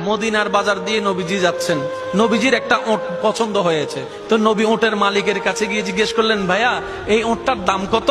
মদিনার বাজার দিয়ে নবীজি যাচ্ছেন, নবীজির একটা ওট পছন্দ হয়েছে। তো নবী ওটের মালিকের কাছে গিয়ে জিজ্ঞেস করলেন, ভাইয়া এই ওটটার দাম কত?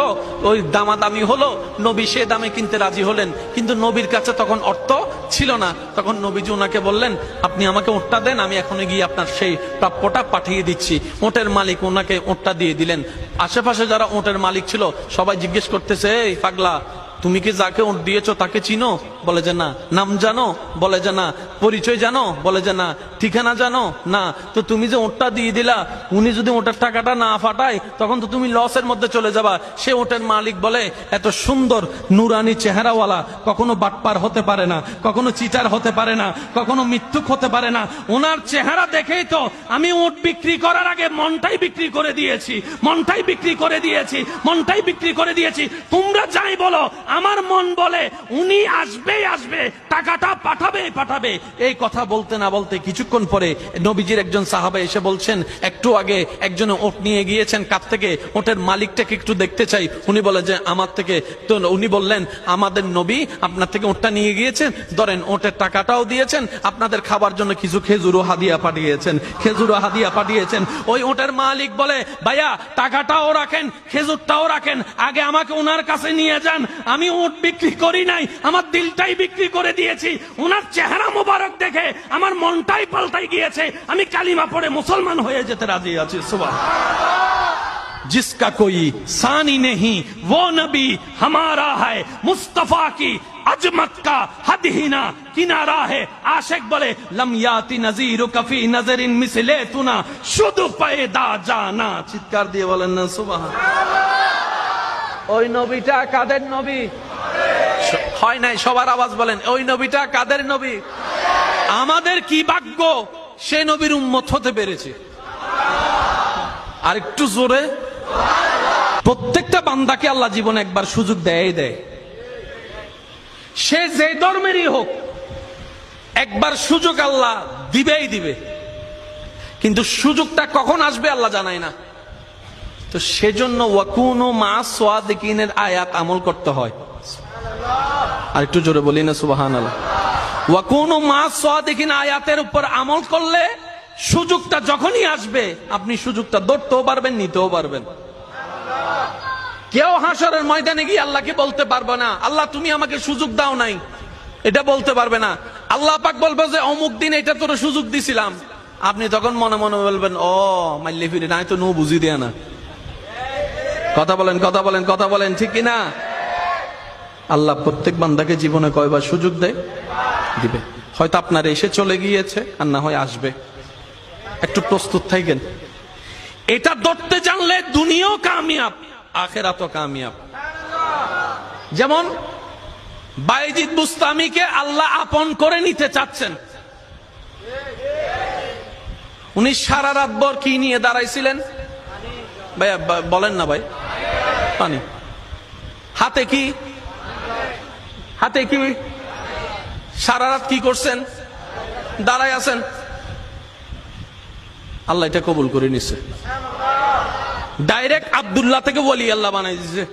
ওই দামাদামি হলো, নবী সে দামে কিনতে রাজি হলেন, কিন্তু নবীর কাছে তখন অর্থ ছিল না। তখন নবীজি ওনাকে বললেন, আপনি আমাকে ওটটা দেন, আমি এখনই গিয়ে আপনার সেই প্রাপ্যটা পাঠিয়ে দিচ্ছি। ওটের মালিক ওনাকে ওটটা দিয়ে দিলেন। আশেপাশে যারা ওটের মালিক ছিল সবাই জিজ্ঞেস করতেছে, এই পাগলা, তুমি কি যাকে ওট দিয়েছো তাকে চিনো? বলে যে না। নাম জানো? বলে যে না। পরিচয় জানো? বলে যে না। ঠিকানা জানো? না। তো তুমি যে ওটটা দিয়ে দিলা, উনি যদি ওটার টাকাটা না ফাটায় তখন তো তুমি লসের মধ্যে চলে যাবা। সে ওটের মালিক বলে, এত সুন্দর নুরানি চেহারাওয়ালা কখনো বাটপার হতে পারে না, কখনো চিটার হতে পারে না, কখনো মিথ্যুক হতে পারে না। ওনার চেহারা দেখেই তো আমি ওট বিক্রি করার আগে মনটাই বিক্রি করে দিয়েছি, মনটাই বিক্রি করে দিয়েছি, মনটাই বিক্রি করে দিয়েছি। তোমরা যাই বলো, আমার মন বলে উনি আসবেই আসবে, টাকাটা পাঠাবেই পাঠাবে। এই কথা বলতে না বলতে কিছুক্ষণ পরে নবীজির একজন সাহাবা এসে বলছেন, একটু আগে একজনে ওট নিয়ে গিয়েছেন, কাছ থেকে ওটের মালিকটাকে একটু দেখতে চাই। উনি বলে যে আমার থেকে। তো উনি বললেন, আমাদের নবী আপনার থেকে ওটটা নিয়ে গিয়েছেন, ধরেন ওটের টাকাটাও দিয়েছেন, আপনাদের খাবার জন্য কিছু খেজুরও হাদিয়া পাঠিয়েছেন, খেজুরও হাদিয়া পাঠিয়েছেন। ওই ওটের মালিক বলে, ভাইয়া টাকাটাও রাখেন, খেজুরটাও রাখেন, আগে আমাকে ওনার কাছে নিয়ে যান। আমি ওট বিক্রি করি নাই, আমার দিলটাই বিক্রি করে দিয়েছি। ওনার চেহারা মোবারক দেখে আমার মনটাই পাল্টাই গিয়েছে, আমি কালিমা পড়ে মুসলমান হয়ে যেতে রাজি আছি। সুবহানাল্লাহ। जिसका कोई सानी नहीं वो नबी हमारा है, मुस्तफा की अजमत का हद ही ना किनारा है। आशिक बोले, लम याति नजीर कफी नजरिन मिसले तुना शुद्ध पैदा जाना। চিৎকার দিয়ে বলেন না সুবহানাল্লাহ। ওই নবীটা কাদের নবী? হয় নাই, সবার আওয়াজ বলেন, ওই নবীটা কাদের নবী? আমাদের কি ভাগ্য সে নবীর উম্মত হতে পেরেছে। আর একটু জোরে। প্রত্যেকটা বান্দাকে আল্লাহ জীবনে একবার সুযোগ দেয় দেয়, সে যে ধর্মেরই হোক, একবার সুযোগ আল্লাহ দিবেই দিবে, কিন্তু সুযোগটা কখন আসবে আল্লাহ জানায় না। তো সেজন্য ওয়াকুনু মা সাদিকিনের আয়াত আমল করতে হয়। আর একটু জোরে বলি না সুবহানাল্লাহ। ওয়াকুনু মা সাদিকিন আয়াতের উপর আমল করলে সুযোগটা যখনই আসবে আপনি সুযোগটা ধরতেও পারবেন, নিতেও পারবেন। কেউ হাসরের ময়দানে গিয়ে আল্লাহকে বলতে পারবে না, আল্লাহ তুমি আমাকে সুযোগ দাও নাই, এটা বলতে পারবে না। আল্লাহ পাক বলবে যে অমুক দিন এটা তোর সুযোগ দিছিলাম। আপনি তখন মনে মনে বলবেন, ও মাইলে ফিরে নাই তো নো বুঝি দেয়া না। কথা বলেন, কথা বলেন, কথা বলেন, ঠিক কিনা? আল্লাহ প্রত্যেক বান্দাকে জীবনে কয়বার সুযোগ দেয়? দিবে। হয়তো আপনার এসে চলে গিয়েছে, আর না হয় আসবে। একটু প্রস্তুত থাকেন। এটা ধরতে জানলে দুনিয়াও কামিয়াব, আখিরাতও কামিয়াব। যেমন বায়েজিদ বুস্তামিকে আল্লাহ আপন করে নিতে চাচ্ছেন। উনি সারা রাত ভর কি নিয়ে দাঁড়াইছিলেন? ভাইয়া বলেন না ভাই। পানি। হাতে কি? হাতে কি? সারা রাত কি করছেন? দাঁড়ায় আছেন। আল্লাহ এটা কবুল করে নিছে। ডাইরেক্ট আব্দুল্লাহ থেকে ওলি আল্লাহ বানাই দিছে।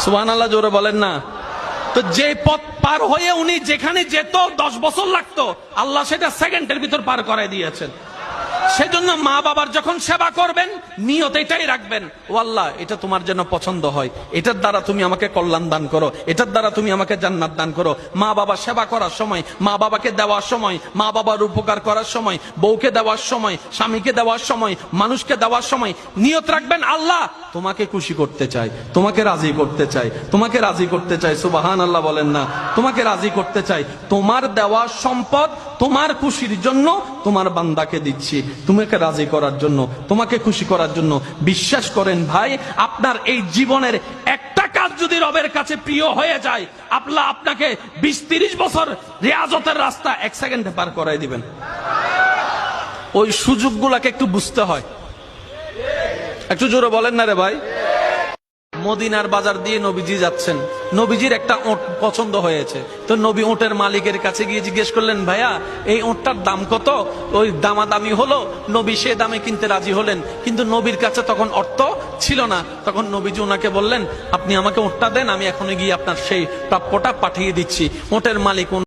সুবহানাল্লাহ, জোরে বলেন না। তো যে পথ পার হয়ে উনি যেখানে যেত 10 বছর লাগতো, আল্লাহ সেটা সেকেন্ডের ভিতর পার করাই দিয়েছেন। সেজন্য মা বাবার যখন সেবা করবেন নিয়ত এটাই রাখবেন, ও আল্লাহ এটা তোমার জন্য পছন্দ হয়, এটার দ্বারা তুমি আমাকে কল্যাণ দান করো, এটার দ্বারা তুমি আমাকে জান্নাত দান করো। মা বাবা সেবা করার সময়, মা বাবাকে দেওয়ার সময়, মা বাবার উপকার করার সময়, বউকে দেওয়ার সময়, স্বামীকে দেওয়ার সময়, মানুষকে দেওয়ার সময় নিয়ত রাখবেন, আল্লাহ তোমাকে খুশি করতে চাই, তোমাকে রাজি করতে চাই, তোমাকে রাজি করতে চাই। সুবহানাল্লাহ বলেন না। তোমাকে রাজি করতে চাই, তোমার দেওয়া সম্পদ তোমার খুশির জন্য তোমার বান্দাকে দিচ্ছি, তোমাকে রাজি করার জন্য, তোমাকে খুশি করার জন্য। বিশ্বাস করেন ভাই, আপনার এই জীবনের একটা কাজ যদি রবের কাছে প্রিয় হয়ে যায়, আল্লাহ আপনাকে 20-30 বছর রিয়াজতের রাস্তা 1 সেকেন্ডে পার করাই দিবেন। ওই সুযোগগুলোকে একটু বুঝতে হয়। একটু জোরে বলেন না রে ভাই। মদিনার বাজার দিয়ে নবীজি যাচ্ছেন, নবীজির একটা ওট পছন্দ হয়েছে। তো নবী ওটের মালিকের কাছে গিয়ে জিজ্ঞেস করলেন, ভাইয়া এই ওটটার দাম কত? ওই দামাদামি হলো, নবী সে দামে কিনতে রাজি হলেন, কিন্তু নবীর কাছে তখন অর্থ ছিল না। তখন নবীজি ওনাকে বললেন, আপনি আমাকে ওটটা দেন, আমি এখনই গিয়ে আপনার সেই প্রাপ্যটা পাঠিয়ে দিচ্ছি। ওটের মালিক